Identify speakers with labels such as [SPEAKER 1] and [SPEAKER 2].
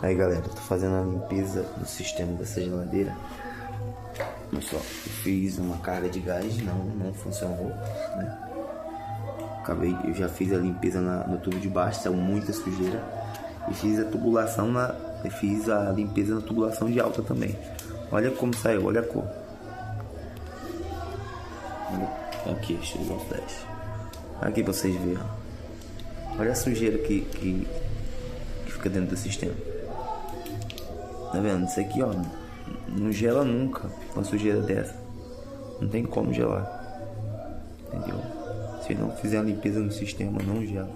[SPEAKER 1] Aí galera, tô fazendo a limpeza do sistema dessa geladeira. Olha só, eu fiz uma carga de gás, não funcionou, né? Eu já fiz a limpeza no tubo de baixo, saiu muita sujeira. E fiz a tubulação fiz a limpeza na tubulação de alta também. Olha como saiu, olha a cor. Aqui, deixa eu dar um flash. Aqui pra vocês verem, ó. Olha a sujeira que fica dentro do sistema. Tá vendo? Isso aqui, ó, não gela nunca uma sujeira dessa. Não tem como gelar. Entendeu? Se não fizer a limpeza no sistema, não gela.